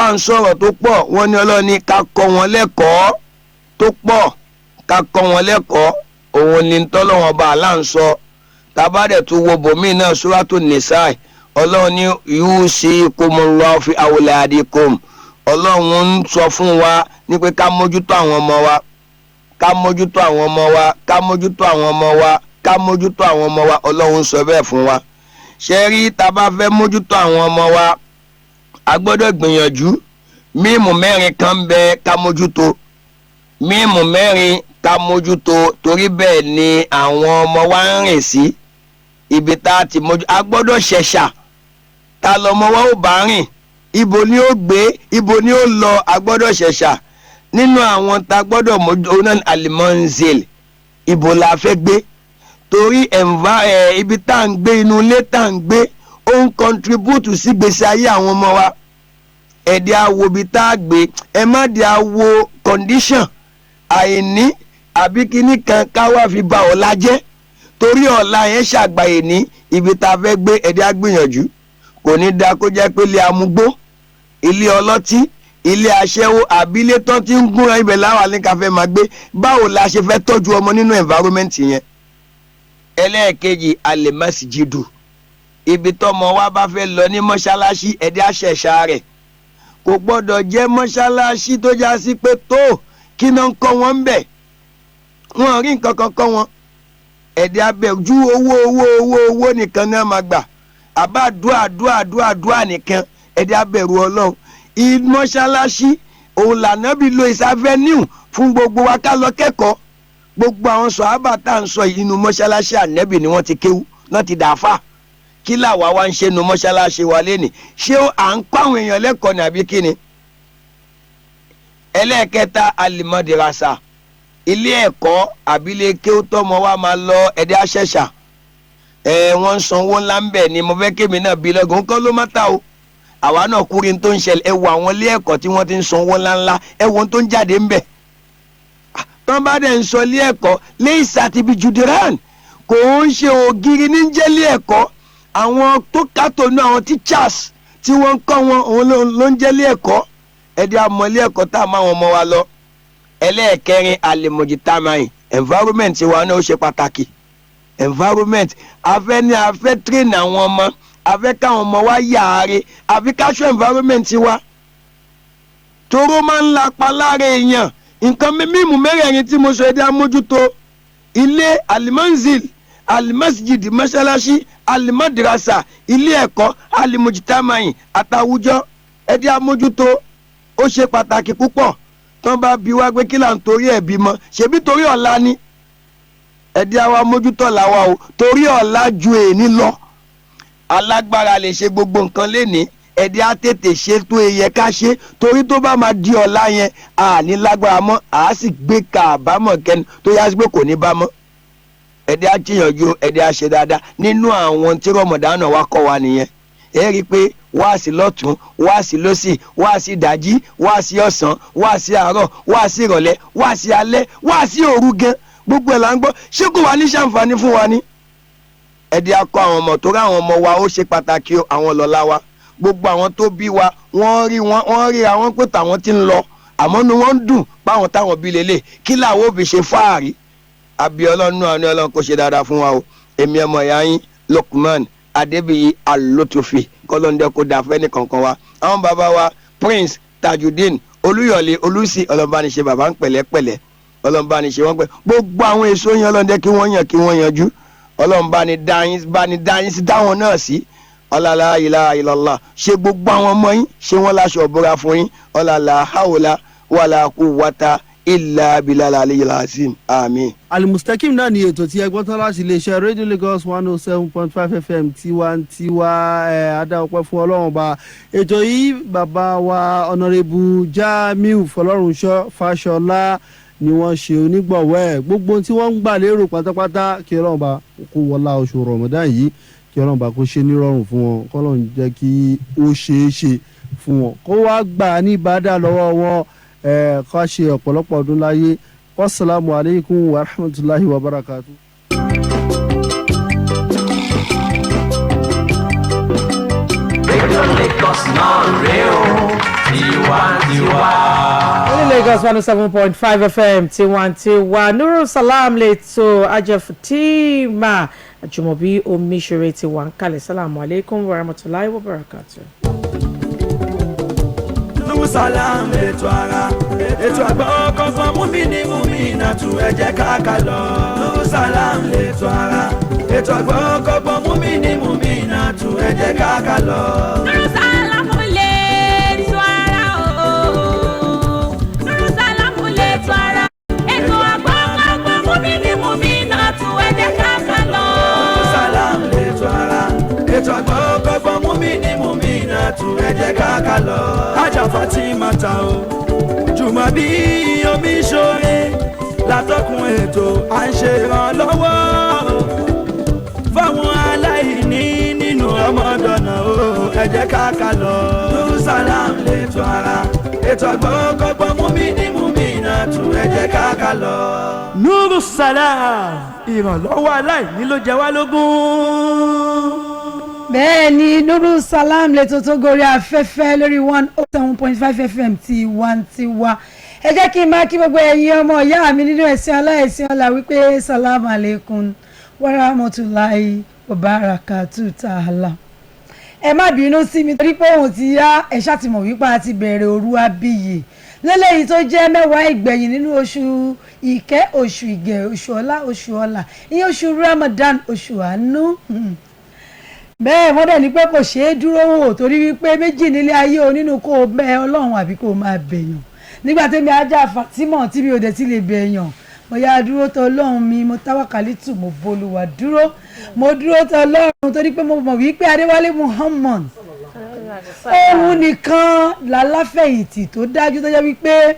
àfáà ń sọ̀rọ̀ tó pọ̀ wọ́n ní Ọlọ́run ní ká kọ́ wọn lẹ́kọ̀ọ́ tó pọ̀ ká kọ́ wọn lẹ́kọ̀ọ́ òun ni tọ́lọ́wọ́n ọba àlá ń sọ tabadẹ̀ tó wo bòmí náà Suratu Nisa Ọlọ́run ní yusikumullahu fi awladikum Ọlọ́run ń sọ fún wa ní pé ká mójútó àwọn ọmọ wa ká mójútó àwọn ọmọ wa ká mójútó àwọn ọmọ wa ká mójútó àwọn ọmọ wa Ọlọ́run sọ bẹ́ẹ̀ fún wa ṣe rí tá bá fẹ́ mójútó àwọn ọmọ wa a gbọ́dọ̀ gbìyànjú mímù mẹ́rin kan bẹ ká mójútó mímù mẹ́rin ká mójútó torí bẹ́ẹ̀ ni àwọn ọmọ wa ń rìn sí ibi tá a ti mójú a gbọ́dọ̀ ṣẹ̀ṣà ta lọmọ wa ó bá rìn ibo ni ó gbé ibo ni ó lọ a gbọ́dọ̀ ṣẹ̀ṣà nínú àwọn tá gbọ́dọ̀ mójú ọ̀nà alimanzil ibo la fẹ́ gbé torí ibi tá à ń gbé inú ilé tá à ń gbé ó ń contribute sí gbèsè ayé àwọn ọmọ wa ẹ̀dẹ̀ awo ibi tá a gbé ẹ má di awo condition àìní àbí kíní kan ká wá fi ba ọ̀la jẹ́ torí ọ̀la yẹn ṣàgbàyè ní ibi tá a fẹ́ gbé ẹ̀dẹ̀ agbìyànjú kò ní da kó jẹ́ pé ilé amúgbó ilé ọlọ́tí ilé aṣẹ́wó àbí ilé tán ti ń gúnra ibẹ̀ láwa ní ká fẹ́ máa gbé báwo la ṣe fẹ́ tọ́jú ọmọ nínú environment yẹn ẹlẹ́ẹ̀kejì alẹ́mọ́síjìdù ibi tọ́mọ wa bá fẹ́ lọ ní mọ́ṣáláṣí ẹ̀dẹ̀ àṣẹ̀ṣà rẹ̀ kò gbọ́dọ̀ jẹ́ mọ́ṣáláṣí tó já sí pé tó kí náà ń kọ́ wọn ń bẹ̀ wọ́n rí nǹkan kan kọ́ wọn ẹ̀dẹ̀ abẹ́jú owó nìkan náà máa gbà àbá àdúà nìkan ẹ̀dẹ̀ abẹ̀rù Ọlọ́run mọ́ṣáláṣí òun lànàbí lo ìsàfẹ́níù fún gbogbo wa ká lọ kẹ́kọ̀ọ́ gbogbo àwọn sọ̀hábà tá à ń sọ inú mọ́ṣáláṣí ànẹ́bì ni wọ́n ti kéwú náà ti dàáfà kí làwa wá ń ṣe nu mọ́ṣáláṣí wa lénìí ṣé à ń kọ́ àwọn èèyàn lẹ́kọ̀ọ́ ní àbí kíni. ẹlẹ́ẹ̀kẹta alimọ̀dìrasà ilé ẹ̀kọ́ àbílẹ̀ kéwú tọ́mọ wa máa lọ ẹ̀dẹ̀ àṣẹ̀ṣà wọ́n ń sanwó ńlá ń bẹ̀ ni mo fẹ́ kémi náà bí lọ́gùn kọ́ ló má ta o àwa náà kúrin tó ń ṣẹlẹ̀ ẹ wo àwọn ilé ẹ̀kọ́ tí wọ́n ti ń sanwó ńláńlá ẹ wo tó ń jáde ń bẹ̀ tọ́ bá dẹ̀ ń sọ ilé ẹ̀kọ́ lẹ́yìn sátibí juderan kò ń ṣe ògiri ní jẹ́ ilé ẹ̀kọ́ àwọn tó kàtó ní àwọn teachers tí wọ́n ń kọ́ wọn òun ló ń jẹ́ ilé ẹ̀kọ́ ẹ̀dẹ̀ àmọ́ ilé ẹ̀kọ́ tá a máa wọn ọmọ wa lọ ẹlẹ́ẹ̀kẹrin alimojitamain environment wa náà ó ṣe pàtàkì environment afẹ́ train àwọn ọmọ afẹ́ káwọn ọmọ wa yàáre àfi káṣọ environment wa toró máa ń lapa lára èèyàn nǹkan mímú mẹ́rẹ̀ẹ̀rin tí mo sọ ẹ̀dẹ̀ amójútó ilé alimanzil alimasjid mọ́ṣáláṣí alimadrasa ilé ẹ̀kọ́ alimojitamain àtàwùjọ ẹ̀dẹ̀ amójútó ó ṣe pàtàkì púpọ̀ tán bá bi wá pé kí là ń torí ẹ̀ bímọ ṣebí torí ọ̀la ni ẹ̀dẹ̀ àwa mójútó làwa o torí ọ̀la ju èní lọ alágbára lè ṣe gbogbo nǹkan lénìí ẹ̀dẹ̀ á tètè ṣe tó yẹ ká ṣe torí tó bá máa di ọ̀la yẹn à ní lágbára mọ́ à sì gbé kábàámọ̀ kẹ́ni tó yá sí pé kò ní bá mọ́ ẹ̀dẹ̀ á jìyànjú ẹ̀dẹ̀ á ṣe dáadáa nínú àwọn tí rọmọdánù wa kọ́ wa nìyẹn ẹ rí i pé wáàsí lọ́tún wáàsí lọ́sì wáàsí ìdájí wáàsí ọ̀sán wáàsí àárọ̀ wáàsí ìrọ̀lẹ́ wáàsí alẹ́ wáàsí òru gan gbogbo ẹ̀ là ń gbọ́ ṣé kò wá ní ṣàǹfààní fún wa ní. ẹ̀dẹ̀ akọ àwọn ọmọ tó rí àwọn ọmọ wa ó ṣe pàtàkì àwọn lọ́la wa gbogbo àwọn tó bí wa wọ́n rí àwọn pé tàwọn ti ń lọ àmọ́ ni wọ́n ń dùn báwọn táwọn bí lélẹ̀ kí làwọn òbí ṣe fáàrí àbí ọlọ́run àní ọlọ́run kò ṣe dáadáa fún wa o èmi ọmọ ìyá yín Lukman Adébíyí Alótòfì kọlọ́ndẹ́ kó dáa fẹ́ ní kankan wa àwọn bàbá wa Prince Tajudeen Olúyọ̀lé Olùsí ọlọ́mọbániṣe bàbá ń pẹ̀lẹ́pẹ̀lẹ́ ọlọ́mọbániṣe wọ́n pẹ́ gbogbo àwọn èso yẹn ọlọ́ndẹ́ kí wọ́n yanjú ọlọ́mọbánidáyín sí dáwọn náà sí ọlọ́lá ilaha illallah ṣe gbogbo àwọn ọmọ yín ṣé wọ́n láṣọ ọ̀bọ̀ra fún yín ọlọ́lá hawla wàlá quwwata illa bilal aliyil azim àmín. Al-Mustaqim náà ni ètò tí ẹgbọ́n tán láti iléeṣẹ́ Radio Lagos 107.5 FM tiwantiwa adáwọ̀pẹ́ fún ọlọ́run ọba ètò yìí bàbá wa Honorable Jamiu Fọlọ́runṣọ́ Fáṣọlá ni wọ́n ṣe onígbọ̀wọ́ ẹ̀ gbogbo tí wọ́n ń gbà lérò pátápátá kí ọlọ́run ọba kó wọlá oṣù Ramadan yìí kí ọlọ́run ọba kó ṣe nírọ̀rùn fún wọn kọ́lọ́run jẹ́ kí ó ṣeé ṣe fún wọn kó wá gbà ní ìbádà lọ́wọ́ wọn ká ṣe ọ̀pọ̀lọpọ̀ ọdún láyé. Wassalamu alaikum wa rahmatullahi wa barakatuh. Radio Lagos náà rèé o. Lagos 107.5 FM tiwantiwa Nurusalam lẹ́tọ̀ ajẹ́fùtíìmà Jumobi Omisore ti wà ń kalẹ̀. Salamu alaikum wa rahmatulahi wa barakatuh. Nurusalam lẹ́tọ̀ ara ètò àgbọ̀ kọ́kọ́ múmínà tú ẹ jẹ́ ká ká lọ. Nurusalam lẹ́tọ̀ ara ètò àgbọ̀ kọ́kọ́ múmínà tú ẹ jẹ́ ká ká lọ. Nurusalam lẹ́tọ̀ ara o. Nurusalam lẹ́tọ̀ ara ètò àgbọ̀ kọ́kọ́ múmínà tú ẹ jẹ́ ká ká lọ. Nurusalam lẹ́tọ̀ ara ètò àgbọ̀ kọ́kọ́ múmínà tú ẹ jẹ́ ká ká lọ. Ajá Fatima ta o Jumobi Omisore látọkùn ètò à ń ṣe ìrànlọ́wọ́ fáwọn aláìní nínú ọmọdọ̀nà o ẹ jẹ́ ká ká lọ. Nurusalam lẹ́tọ̀ ara ètò àgbọ̀kọ́gbọ́n múmínà tú ẹ jẹ́ ká ká lọ. Nurusalam ìrànlọ́wọ́ aláìní ló jẹ wá lógún. bẹ́ẹ̀ ni Nurusalam lẹ́tọ̀ tó gorí afẹ́fẹ́ lórí 107.5 FM tiwantiwa. ẹ jẹ́ kí n máa kí gbogbo ẹ̀yin ọmọ ìyá mi nínú ẹ̀sìn aláìsìn ọ̀la wípé salamu alaikum wa rahmatulahi wa barakatuh ta'ala. ẹ má bínú sí mi torí pé òun ti yá ẹ ṣàtìmọ̀ wípé a ti bẹ̀rẹ̀ òru abiyè lélẹ́yìí tó jẹ́ mẹ́wàá ìgbẹ̀yìn nínú oṣù ìkẹ́ oṣù ìgẹ̀ oṣù ọlá ìyẹn oṣù Ramadan oṣù àánú. bẹ́ẹ̀ wọ́n dẹ̀ ní pé kò ṣeé dúró wò torí wípé méjì nílé ayé o nínú kó o bẹ Ọlọ́run àbí kó o máa bẹ̀yàn. nígbà tẹ́mi ajá Fatima tí mi ò dẹ̀ ti lè bẹ̀yàn mo yá dúró tọ Ọlọ́run mi mo táwákálítù mo bolúwa dúró mo dúró tọ Ọlọ́run torí pé mo mọ̀ wípé Adéwálé Muhammad òun nìkan làláfẹ̀yìntì tó dájú tó jẹ́ wípé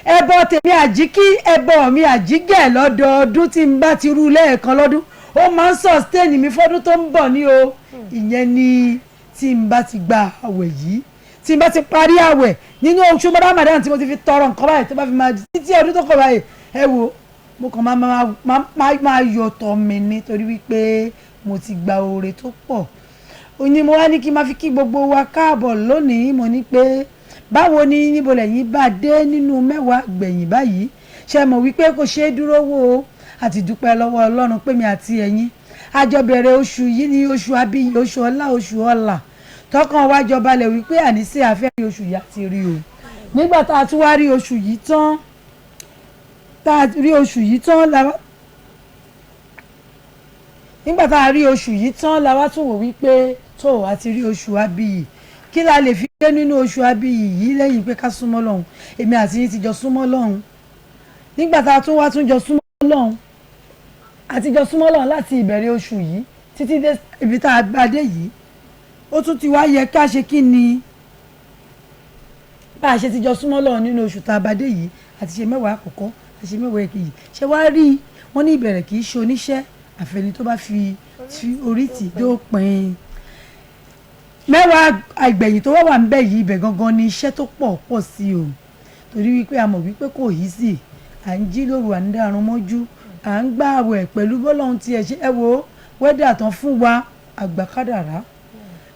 ẹbọ tèmi àjíkí ẹbọ mi àjígẹ̀ lọ́dọọdún tí n bá ti rú lẹ́ẹ̀kan lọ́dún ó máa ń sustain mi fọ́dún tó ń bọ̀ ní o ìyẹn ni tí n bá ti gba àwẹ̀ yìí tí n bá ti parí àwẹ̀ nínú oṣù Ramadan tí mo ti fi tọrọ nǹkan báyìí tó bá fi máa títí ọdún tó kọ báyìí ẹ wo mo kàn máa yọ̀tọ̀ mi nítorí wípé mo ti gba oore tó pọ̀ òní mo wá ní kí n máa fi kí gbogbo wa káàbọ̀ lónìí mo ní pé báwo ni níbo lẹ́yìn bá dé nínú mẹ́wàá gbẹ̀yìn báyìí ṣe mọ̀ wípé kò ṣeé dúró wò ó àti dúpẹ́ lọ́wọ́ Ọlọ́run pé mi àti ẹ̀yin àjọ bẹ̀rẹ̀ oṣù yìí ní oṣù abíyì oṣù ọlá tọkàn wá jọba lẹ̀ wípé àníṣe àfẹ́ rí oṣù yá ti rí o nígbà tá a tún wá rí oṣù yìí tán la wá tún wò wípé tó a ti rí oṣù abíyì kí la lè fi dé nínú oṣù abíyì yìí lẹ́yìn pé ká súnmọ́ Ọlọ́run èmi àti yín ti jọ súnmọ́ Ọlọ́run nígbà tá a tún wá tún jọ súnmọ́ Ọlọ́run àtijọ́ súnmọ́ Ọlọ́run láti ìbẹ̀rẹ̀ oṣù yìí títí dé ibi tá a bá dé yìí ó tún ti wá yẹ ká ṣe kí ni bá a ṣe ti jọ súnmọ́ Ọlọ́run nínú oṣù tá a bá dé yìí àti ṣe mẹ́wàá àkọ́kọ́ àti ṣe mẹ́wàá èkejì ṣe wá rí wọ́n ní ìbẹ̀rẹ̀ kì í ṣe oníṣẹ́ àfẹni tó bá fi orí tì dópin mẹ́wàá àgbẹ̀yìn tó wà ń bẹ̀ yìí ibẹ̀ gangan ni iṣẹ́ tó pọ̀ sí o torí wípé a mọ̀ wípé kò yí sí à ń jí lóru à ń dárun mọ́jú à ń gbà àwẹ̀ pẹ̀lú bọ́lọ́hún tí ẹ ṣe ẹ wo wẹ́dà tán fún wa àgbàkádàrá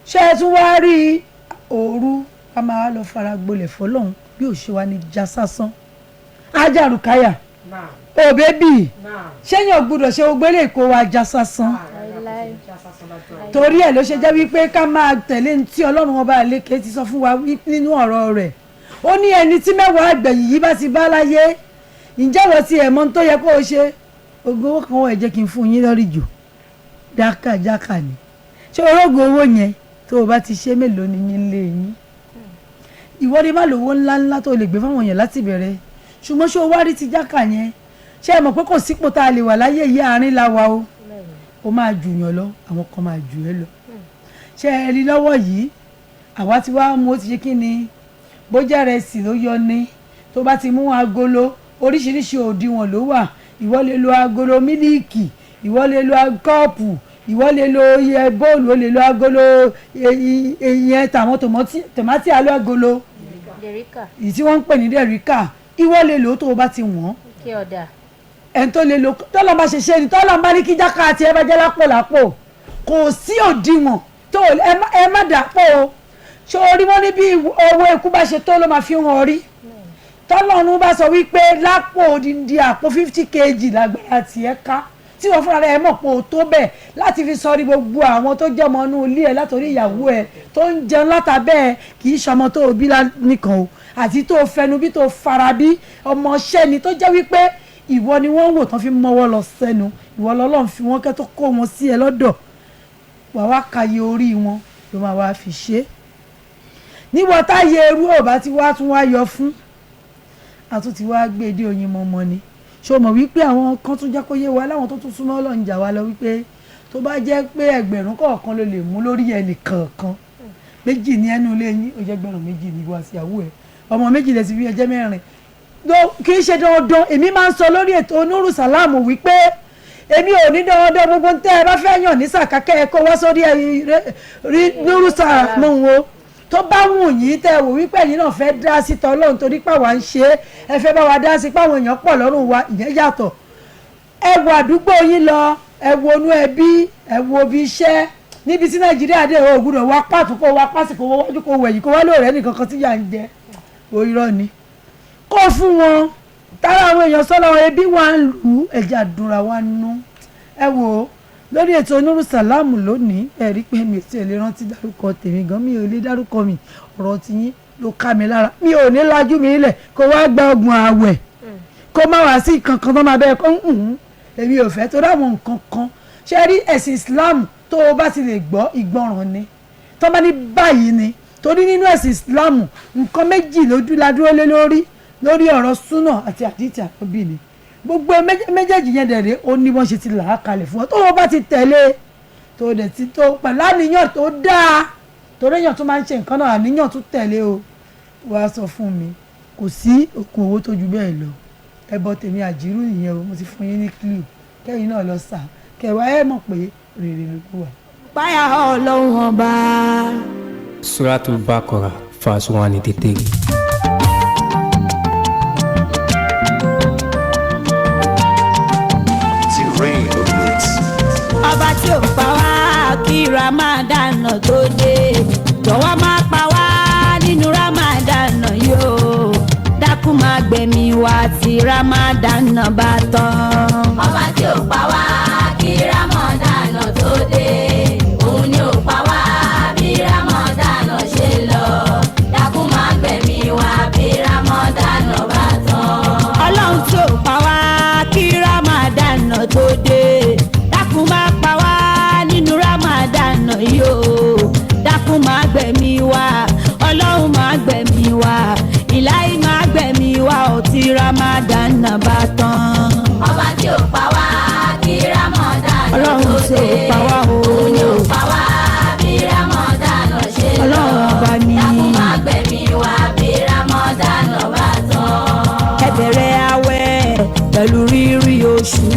ṣé ẹ tún wá rí òru ká máa lọ fara gbolẹ̀ fọlọ́hún bí ò ṣe wá ní já sásán ájàrúkáyà ò bébì ṣéyàn gbúdọ̀ ṣe ogbélé kó wa já sásán torí ẹ̀ ló ṣe jẹ́ wípé ká máa tẹ̀lé ní tí Ọlọ́run ọba àlékè ti sọ fún wa nínú ọ̀rọ̀ rẹ̀ ó ní ẹni tí mẹ́wàá àgbẹ̀yìn yìí bá ti bá láyé ǹjẹ́ wọ́n ti ẹ̀mọ́ tó yẹ kó o ṣe ogun owó kan wọ́n ẹ̀ jẹ́ kí n fún yín lórí jù jákàjákà ni ṣé orógun owó yẹn tó o bá ti ṣe mélòó ni yín lé yín ìwọ́de má lówó ńláńlá tó lè gbé fáwọn èèyàn láti bẹ̀rẹ̀ ṣùgbọ́n ṣé o wá rí ti jákà yẹn ṣé ẹ mọ̀ pé kò sípò tá a lè wà láyé yìí àárín la wa o ó máa jù yàn lọ àwọn kan máa jù ẹ lọ ṣé ẹ rí lọ́wọ́ yìí àwa ti wá mú ó ti ṣe kí ni bó jẹ́ rẹsì ló yọ ní tó bá ti mú agolo oríṣiríṣi òdiwọ̀n ló wà ìwọ lè lo agolo mílíìkì ìwọ lè lo kọ́ọ̀pù ìwọ lè lo iye bóòlù ó lè lo agolo ìyẹn tàwọn tòmátì alọ́ agolo èyí tí wọ́n ń pè ní dẹ̀ríkà ìwọ lè lò ó tó o bá ti wọ̀n ẹni tó lè lo tọ́lọ́ bá ṣe ṣe ni tọ́lọ́ bá ní kí jákà àti ẹ bá jẹ́ lápò kò sí òdiwọ̀n tó ẹ má dàpọ̀ o ṣé orí wọn ní bí owó ikú bá ṣe tó ló máa fi hàn rí tọ́lọ́run bá sọ wípé lápò odindi àpò 50 kg lágbára tiẹ̀ ká tí wọ́n fúnra rẹ̀ mọ̀ pé o tó bẹ́ẹ̀ láti fi sọ ní gbogbo àwọn tó jẹ́ ọmọ inú ilé ẹ̀ látòrí ìyàwó ẹ̀ tó ń jẹun látàbẹ́ ẹ̀ kì í ṣọmọ tó bí nìkan o àti tó fẹnu bí tó fara bí ọmọọṣẹ́ ni tó jẹ́ wípé ìwọ ni wọ́n wò tán fi mọ́wọ́ lọ sẹ́nu ìwọ lọ́lọ́run fi wọ́n kẹ́ tó kó wọn sí ẹ lọ́dọ̀ wàá wá kàyé orí wọn ló máa wá fi ṣe é níwọ̀n táyé eru ò bá ti wá tún wá yọ fún àtúntí wá gbé dé oyin mọ́mọ́ ni ṣó mọ̀ wípé àwọn kan tún jẹ́ kó yé wa láwọn tó tún súnmọ́ Ọlọ́run jà wá lọ wípé tó bá jẹ́ pé ẹgbẹ̀rún kọ̀ọ̀kan ló lè mú lórí ẹnì kọ̀ọ̀kan méjì ní ẹnu ilé yín ó jẹ́ gbẹ̀rún méjì ní wá sí àwọ̀ ẹ̀ ọmọ méjì lè ti fi ẹjẹ́ mẹ́rin kì í ṣe dandan èmi máa ń sọ lórí ètò Nurusalam wípé èmi ò ní dandan gbogbo tẹ́ ẹ bá fẹ́ yàn ní sàkákẹ́ ẹ kó wá sórí Nurusalam wo tó bá wù yín tẹ́ wò wípé ẹ̀yin náà fẹ́ dá sí tọ́lọ́run torí pàwọ́ ń ṣe ẹ fẹ́ bá wa dá sí pàwọn èèyàn pọ̀ lọ́rùn wa ìyẹn yàtọ̀ ẹ wo àdúgbò yín lọ ẹ wo inú ẹbí ẹ wo bí iṣẹ́ níbi tí Nàìjíríà dé o gbúdọ̀ wá pàtó kó wá pàṣípò wájú kó wẹ̀yìn kó wá lóòrẹ́ nìkan kan tí yà ń jẹ òyìnbó ni kó fún wọn tára àwọn èèyàn sọ́lọ́ ẹbí wa ń lù ẹ̀jẹ̀ àdúrà wa nú ẹ wò lórí ètò Nurusalam lónìí ẹ rí pé mi ò tí ì lè rántí dárúkọ tèmi gan mi ò lè dárúkọ mi ọ̀rọ̀ tiyín ló ká mi lára mi ò ní lajú mi lẹ̀ kó wá gba ọgbọ̀n àwẹ̀ kó má wá sí kankan tó máa bẹ́ẹ̀ kó èmi ò fẹ́ tó dáwọn nǹkan kan ṣe rí ẹ̀sìn Islam tó o bá ti lè gbọ́ ìgbọràn ni tó bá ní báyìí ni torí nínú ẹ̀sìn Islam nǹkan méjì lójú la dúró lé lórí ọ̀rọ̀ súnà àti àdìtì àkọ́bí ni gbogbo méjèèjì yẹn dẹ̀rẹ̀ ó ní wọ́n ṣe ti là á kalẹ̀ fún ọ tó o bá ti tẹ̀lé tó dẹ̀ ti tó pẹ̀lú àníyàn tó dáa torí èèyàn tó máa ń ṣe nǹkan náà àníyàn tó tẹ̀lé o wá sọ fún mi kò sí òkun owó tó ju bẹ́ẹ̀ lọ ẹbọ tèmi àjírù nìyẹn o mo ti fún yín ní clue kẹ́yìn náà lọ sà kẹwàá ẹ mọ̀ pé rere ló kú wa. páyà Ọlọ́run ọba. Suratul Baqarah verse 183. ọba tí ò pa wá kí Ramadan tó dé jọ̀wọ́ má pa wá nínú Ramadan yóò dákun má gbẹ̀mí wá tí Ramadan bá tán. ọba tí ò pa wá kí Ramadan tó dé òun ni ò pa wá bí Ramadan ṣe lọ dákun má gbẹ̀mí wá bí Ramadan bá tán. ọlọ́run tí ò pa wá kí Ramadan tó dé dákun má pa wá nínú Ramadan yóò dákun má gbẹ̀mí wá ọlọ́run má gbẹ̀mí wá ìláyé má gbẹ̀mí wá ó tí Ramadan bá tán. ọba tí ò pa wá kí Ramadan tó dé ọlọ́run tí ò pa wá òun ni ò pa wá bí Ramadan ṣe lọ ọlọ́run ọba ní dákun má gbẹ̀mí wá bí Ramadan bá tán. ẹ bẹ̀rẹ̀ àwẹ̀ pẹ̀lú rírí oṣù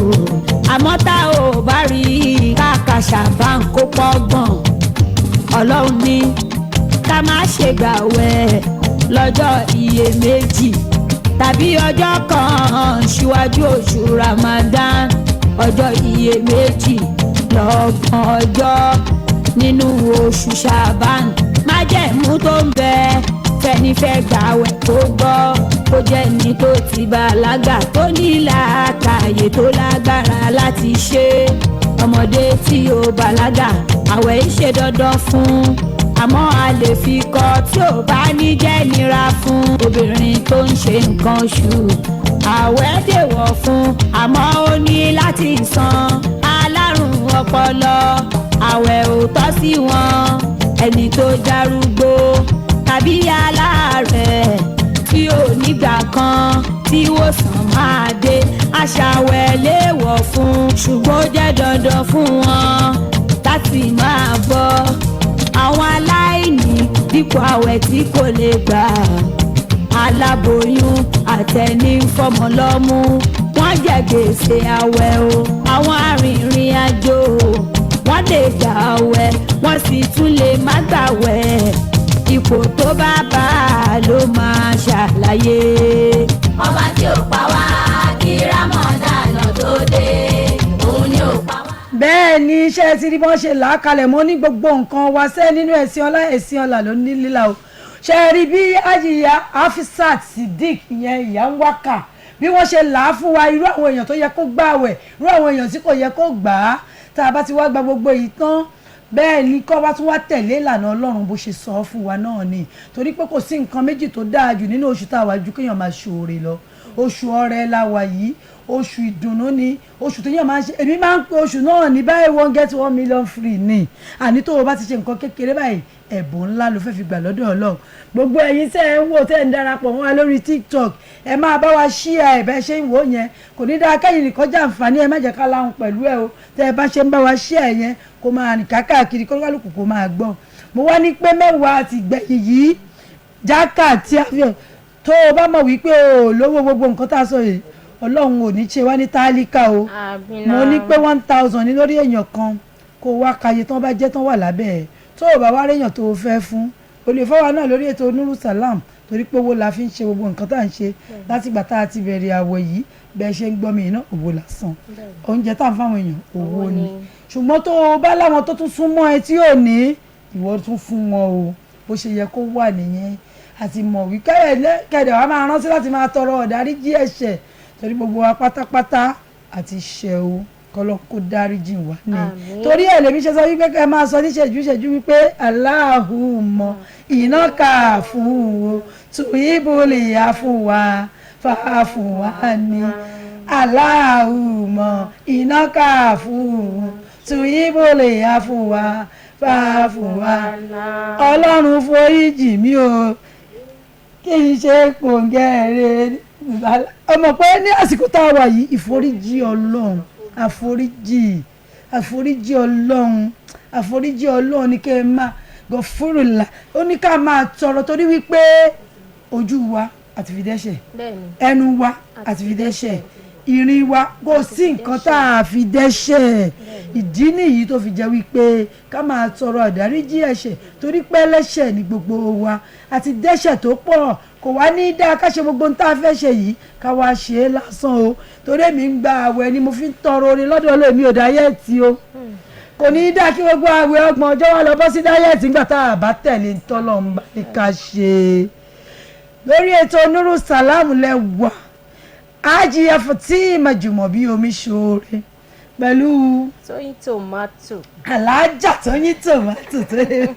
àmọ́ tá ò bá rí káàkàṣà bá ń kó pọ́gbọ̀n ọlọ́run ní ká má ṣe gbàwẹ̀ lọ́jọ́ iyèméjì tàbí ọjọ́ kan ṣíwájú oṣù Ramadan ọjọ́ iyèméjì lọ́gbọ̀n ọjọ́ nínú oṣù Ṣàbán májẹ̀mú tó ń bẹ fẹ́ni fẹ́ gbàwẹ̀ tó gbọ́ kó jẹ́ ní tó ti bàlágà tó ní làákàyè tó lágbára láti ṣe ọmọdé tí ó bàlágà àwẹ̀ ń ṣe dandan fún àmọ́ a lè fi kọ́ tí ò bá ní jẹ́ nira fún obìnrin tó ń ṣe nǹkan oṣù àwẹ̀ dèwọ̀ fún àmọ́ ó ní láti san alárùn ọpọlọ àwẹ̀ ò tọ́ sí wọn ẹni tó járúgbó tàbí aláàárẹ̀ tí ò nígbà kan tí wòsàn máa dé aṣàwẹ̀ léèwọ̀ fún ṣùgbọ́n ó jẹ́ dandan fún wọn láti máa bọ́ àwọn aláìní dípò àwẹ̀ tí kò lè gbà aláboyún àtẹni fọmọ lọ́mú wọ́n jẹ gbèsè àwẹ̀ o àwọn arìnrìn àjò wọ́n lè gbà àwẹ̀ wọ́n sì tún lè má gbàwẹ̀ ipò tó bá bá a ló máa ṣàlàyé. ọba tí ò pa wá kí Ramadan tó dé òun ni ò pa wá. bẹ́ẹ̀ ni iṣẹ́ tí wọ́n ṣe là á kalẹ̀ mọ́ ní gbogbo nǹkan wá sẹ́ nínú ẹ̀sìn ọlá ló ní lílà o ṣe rí bí ajiya Afisat Sidiq ìyẹn ìyá ń wákà bí wọ́n ṣe là á fún wa irú àwọn èèyàn tó yẹ kó gbààwẹ̀ irú àwọn èèyàn tí kò yẹ kó gbà á tá a bá ti wá gba gbogbo yìí tán bẹ́ẹ̀ ni kọ́ bá tún wá tẹ̀lé ìlànà Ọlọ́run bó ṣe sọ fún wa náà ni torí pé kò sí nǹkan méjì tó dáa jù nínú oṣù tá a wà ju kéèyàn máa ṣoore lọ oṣù ọrẹ la wà yìí oṣù ìdùnnú ni oṣù tó yàn máa ń ṣe èmi máa ń pe oṣù náà ní buy one get 1 million free ni àní tó o bá ti ṣe nǹkan kékeré báyìí ẹ̀bùn ńlá ló fẹ́ fi gbà lọ́dọ̀ Ọlọ́run gbogbo ẹ̀yin tẹ́ ẹ ń wò tẹ́ ẹ ń darapọ̀ mọ́ wa lórí TikTok ẹ máa bá wa share ẹ̀ bẹ́ẹ̀ ṣe ń wò yẹn kò ní dáa kẹ́yìn nìkan jẹ́ àǹfààní ẹ má jẹ́ ká láhùn pẹ̀lú ẹ o tẹ́ ẹ bá ṣe ń bá wa share yẹn kó máa rìn káàkiri kó kálukú kó máa gbọ́ mo wá ní pé mẹ́wàá àti gbẹ̀yìn yìí jákà tí a fi tó o bá mọ̀ wípé o lówó gbogbo nǹkan tá a sọ yìí Ọlọ́run ò ní ṣe wá ní tálíkà o mo ní pé 1000 ní lórí èèyàn kan kó wá kàyé tán bá jẹ́ tán wà lábẹ́ ẹ̀ tó o bá wá réèyàn tó o fẹ́ fún o lè fọwọ́ náà lórí ètò Nurusalam torí pé owó la fi ń ṣe gbogbo nǹkan tá à ń ṣe láti ìgbà tá a ti bẹ̀rẹ̀ àwọ̀ yìí bẹ́ẹ̀ ṣe ń gbọ́ mi iná owó lásán oúnjẹ tá à ń fáwọn èèyàn owó ni ṣùgbọ́n tó o bá láwọn tó tún súnmọ́ ẹ tí ò ní ìwọ tún fún wọn o bó ṣe yẹ kó wà nìyẹn àti mọ̀ wí kẹ́ẹ̀dẹ̀ wa máa rántí láti máa tọrọ ìdáríjì ẹ̀ṣẹ̀ torí gbogbo wa pátápátá àti ṣẹ̀ o kọ́lọ́ kó dáríjì wá ní torí ẹ̀ lèmi ṣe sọ wípé ẹ máa sọ níṣẹ́jú wípé Allahumma iná kà fún o tùyíbù lè yá fún wa fà fún wa ní Allahumma iná kà fún o tùyíbù lè yá fún wa fà fún wa Ọlọ́run foríjì mí o kí n ṣe kòǹgẹ́rẹ́ ọmọ pé ní àsìkò tá a wà yìí ìforíjì Ọlọ́run àforíjì Ọlọ́run ní kẹ́ ẹ máa gọ̀fúrùlà ó ní ká máa tọrọ torí wípé ojú wa àti fi dẹ́ṣẹ̀ ẹnu wa àti fi dẹ́ṣẹ̀ ìrìn wa kò sí nǹkan tá a fi dẹ́ṣẹ̀ ìdí nìyí tó fi jẹ́ wípé ká máa tọrọ àdáríjì ẹ̀ṣẹ̀ torí pé ẹlẹ́ṣẹ̀ ní gbogbo wa àti dẹ́ṣẹ̀ tó pọ̀ kò wá ní dáa ká ṣe gbogbo ohun tá a fẹ́ ṣe yìí ká wá ṣe é lásán o torí èmi ń gba àwẹ̀ ni mo fi ń tọrọ orin lọ́dọ̀ olóòmí ò dáyẹ̀tì o kò ní dáa kí gbogbo àwẹ̀ 30 ọjọ́ wa lọ bọ́ sí dáyẹ̀tì nígbà tá a bá tẹ̀lé ń tọ́lọ̀ ń bá ní ká ṣe lórí ètò Nurusalam lẹ́wà Hajiya Fatima Jumobi Omisore pẹ̀lú Tóyìn tòmátò alájà Tóyìn tòmátò tó lè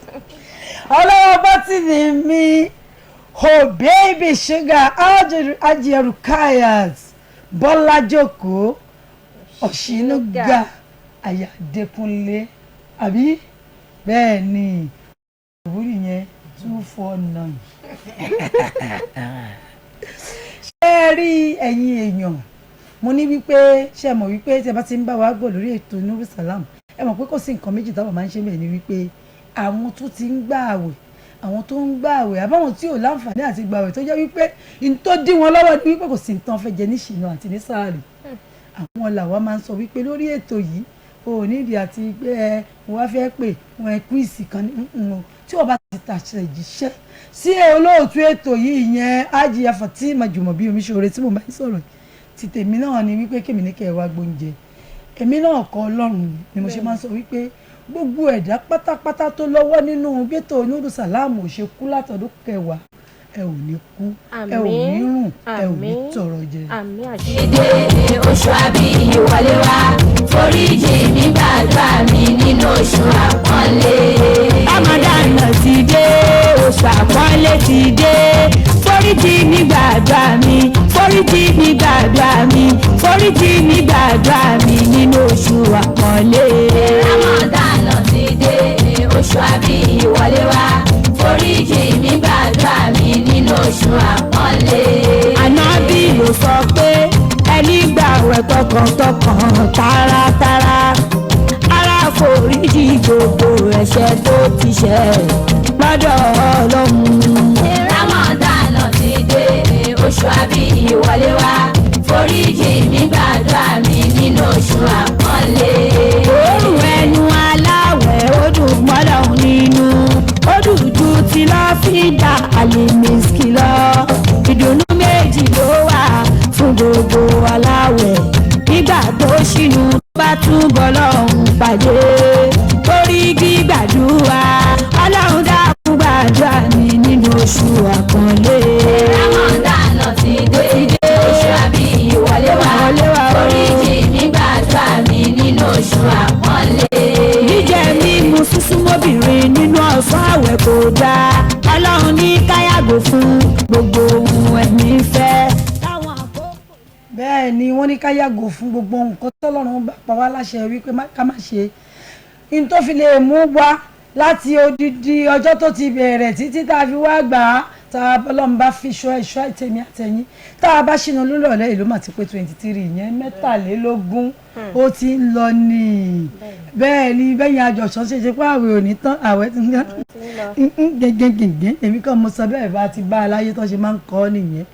ọlọ́wọ́ bọ́tìnì mi baby sugar Hajiya Rukayat Bọ́lájókòó Ọ̀ṣínúgà Àyàdékúnlé àbí bẹ́ẹ̀ ni ìwúrí yẹn 249 ṣé rí ẹ̀yin èèyàn mo ní wípé ṣe mọ̀ wípé tẹ bá ti ń bá wa gbọ́ lórí ètò Nurusalam ẹ mọ̀ pé kò sí nǹkan méjì táwọn máa ń ṣe bẹ́ẹ̀ ni wípé àwọn tó ti ń gbààwẹ̀ àwọn tó ń gbààwẹ̀ àbáwọn tí ò láǹfààní àti gbààwẹ̀ tó jẹ́ wípé n tó dí wọn lọ́wọ́ ni wípé kò sí nǹkan fẹ́ jẹ ní ṣìnà àti ní sáàrì àwọn làwa máa ń sọ wípé lórí ètò yìí o ò nídìí àti pé ẹ mo wá fẹ́ pè wọn ẹ kúìsì kan ní tí wọ́n bá ti tàṣẹ ìjíṣẹ́ sí olóòtú ètò yìí yẹn Hajiya Fatima Jumobi Omisore tí mo bá ń sọ̀rọ̀ ti tèmi náà ni wípé kémi ní kẹ́ ẹ wá gbóúnjẹ èmi náà kọ́ Ọlọ́run ni mo ṣe máa ń sọ wípé gbogbo ẹ̀dá pátápátá tó lọ́wọ́ nínú gbẹ́tò Nurusalam ò ṣe kú látọdún kẹwàá ẹ ò ní kú ẹ ò ní rùn ẹ ò ní tọrọ jẹ. ìdè oṣù àbí ìwọlé wa foríjì mi gbàdúrà mi nínú oṣù àpọ́nlé. Ramadan ti dé oṣù àpọ́nlé ti dé foríjì mi gbàdúrà mi foríjì mi gbàdúrà mi foríjì mi gbàdúrà mi nínú oṣù àpọ́nlé. Ramadan ti dé oṣù àbí ìwọlé wa foríjì mi gbàdúrà mi nínú oṣù àpọ́nlé. Ànábì ló sọ pé ẹni gbààwẹ̀ tọkàntọkàn tààràtàrà ara foríjì gbogbo ẹ̀ṣẹ̀ tó ti ṣẹ̀ lọ́dọ̀ Ọlọ́run. Ramadan ti dé oṣù àbí ìwọlé wa foríjì mi gbàdúrà mi nínú oṣù àpọ́nlé. Òórùn ẹnu aláwẹ̀ ó dùn mọ́lọ̀ nínú ó dùdú tí lọ́ fi dá àlèmísìkì lọ. Ìdùnnú méjì ló wà fún gbogbo aláwẹ̀ nígbà tó ṣínú bá túbọ̀ lọ́hùn pàdé torí gbígbàdúrà Ọlọ́run dákun gbàdúrà mi nínú oṣù gbogbo ohun ẹ̀mí fẹ́. bẹ́ẹ̀ ni wọ́n ní ká yàgò fún gbogbo nǹkan tọ́lọ́run bá pa wá láṣẹ wípé ká má ṣe in tó fi lè mú wá láti odidi ọjọ́ tó ti bẹ̀rẹ̀ títí tá a fi wá gbà á tá a bọ́lọ́run bá fi ṣọ́ ìtẹ̀mí àtẹ̀yìn tá a bá ṣìnà lólọ́ọ̀lẹ́ ìlú mà ti pé 23 yẹn 23 ó ti ń lọ ní bẹ́ẹ̀ ni bẹ́yìn àjọṣọ́ ṣe ṣe pé àwẹ̀ ò ní tán àwẹ̀ ti ń gẹ́gẹ́gẹ́gẹ́ èmi kan mo sọ bẹ́ẹ̀ bá ti bá aláyé tó ṣe máa ń kọ́ nìyẹn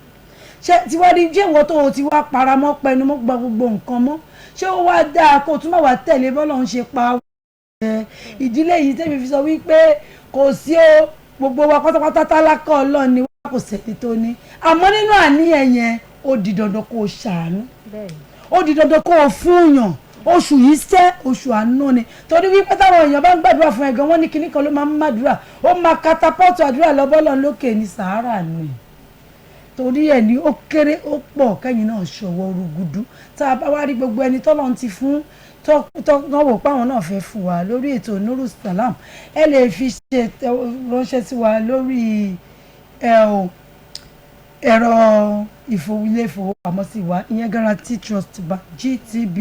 ṣé tí wá rí jẹ́ ìwọ tó o ti wá paramọ́ pẹnu mọ́ gba gbogbo nǹkan mọ́ ṣé ó wá dáa kó o tún máa wá tẹ̀lé bọ́lọ́run ṣe pa ìdílé yìí tẹ́mi fi sọ wípé kò sí o gbogbo wa pátápátá tálákà Ọlọ́run ni wá kò sẹ́ni tó ní àmọ́ nínú àníyàn yẹn ó di dandan kó o ṣàánú ó di dandan kó o fúnyàn oṣù yìí sẹ́ oṣù àánú ni torí wípé táwọn èèyàn bá ń gbàdúrà fún ẹ̀gán wọn ní kinní kan ló máa ń mádùúrà ó máa katapọ́ọ̀tù àdúrà lọ́bọ́lọ́run lókè ní sàárà ni torí ẹ̀ ní ó kéré ó pọ̀ kẹ́yìn náà ṣọwọ́ rúgudu tá a bá wá rí gbogbo ẹni tọ́lọ́run ti fún tọ́wọ́ páwọn náà fẹ́ fún wa lórí ètò Nurusalam ẹ lè fi ṣe ránṣẹ́ sí wa lórí ẹ̀rọ ilé ìfowópamọ́sí wa ìyẹn Guarantee Trust Bank GTB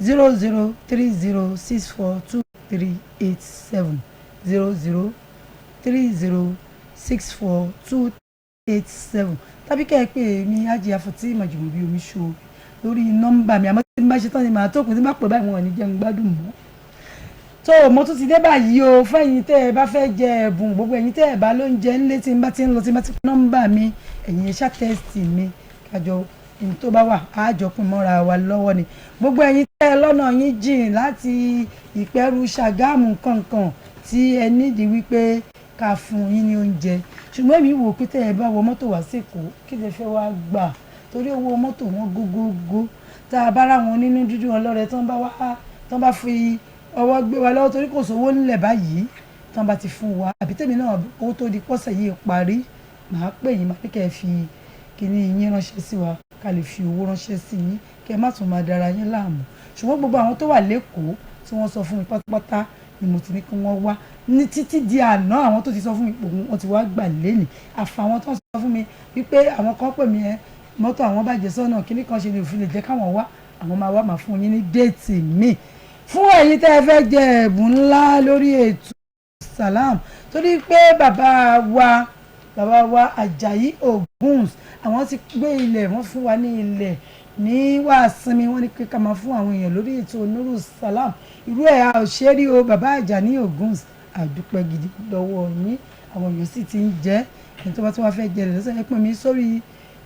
0030642387 0030642387 tàbí kẹ́ ẹ pé mi Hajiya Fatima Jumobi Omisore lórí nọ́mbà mi àmọ́ tí n bá ṣe tán ni màá tókùn tí n bá pè báyìí wọn ò ní jẹun gbádùn mọ́. tó mo tún ti dé báyìí o fẹ́yìn tẹ́ ẹ bá fẹ́ jẹ ẹ̀bùn gbogbo ẹ̀yin tẹ́ ẹ bá ló ń jẹ ńlé tí n bá ti ń lọ tí n bá ti pín nọ́mbà mi ẹ̀yin ẹ̀ṣá tẹ́sítì mi kájọ ní tó bá wà àjọ pín mọ́ra wa lọ́wọ́ ni gbogbo ẹ̀yin tẹ́ ẹ lọ́nà yín jìn láti Ìpẹ́rù Ṣàgámù kankan tí ẹ nídìí wípé ká fún yín ní oúnjẹ ṣùgbọ́n èmi wò pé tẹ́ ẹ bá wọ mọ́tò wá sẹ́kọ̀ọ́ kí lè fẹ́ wá gbà torí owó mọ́tò wọn gógógó tá a bá ráwọn nínú dúdú ọlọ́rẹ̀ tán bá fi ọwọ́ gbé wa lọ́wọ́ torí kò sówó nílẹ̀ báyìí tán bá ti fún wa àbí tèmi náà owó tó di pọ́sẹ̀ yìí parí màá pè yín máa ní kẹ́ ẹ fi kíní yín ránṣẹ́ sí wa ká lè fi owó ránṣẹ́ sí yín kẹ́ ẹ má tún máa dára yín láàmú ṣùgbọ́n gbogbo àwọn tó wà lẹ́kọ̀ọ́ tí wọ́n sọ fún mi pátápátá ni mo ti ní kí wọ́n wá ní títí di àná àwọn tó ti sọ fún mi pé wọ́n ti wá gbà lẹ́nìí àfàwọn tó sọ fún mi wípé àwọn kan pè mí mọ́tò àwọn bàjẹ́ sọ́nà kíní kan ṣe lè fi lè jẹ́ káwọn wá àwọn máa wá máa fún yín ní déètì míì fún ẹ̀yin tẹ́ ẹ fẹ́ jẹ ẹ̀bùn ńlá lórí ètò Salam torí pé bàbá wa Àjàyí Ògúns àwọn ti gbé ilẹ̀ wọ́n fún wa ní ilẹ̀ ní Wàsinmi wọ́n ní pé ká máa fún àwọn èèyàn lórí ètò Nurusalam irú ẹ̀ a ò ṣe rí o bàbá Àjàyí Ògúns àdúpẹ́ gidi lọ́wọ́ yín àwọn èèyàn sì ti ń jẹ́ ẹni tó bá tún wá fẹ́ jẹ rẹ̀ lọ́sẹ̀ ẹ pè mí sórí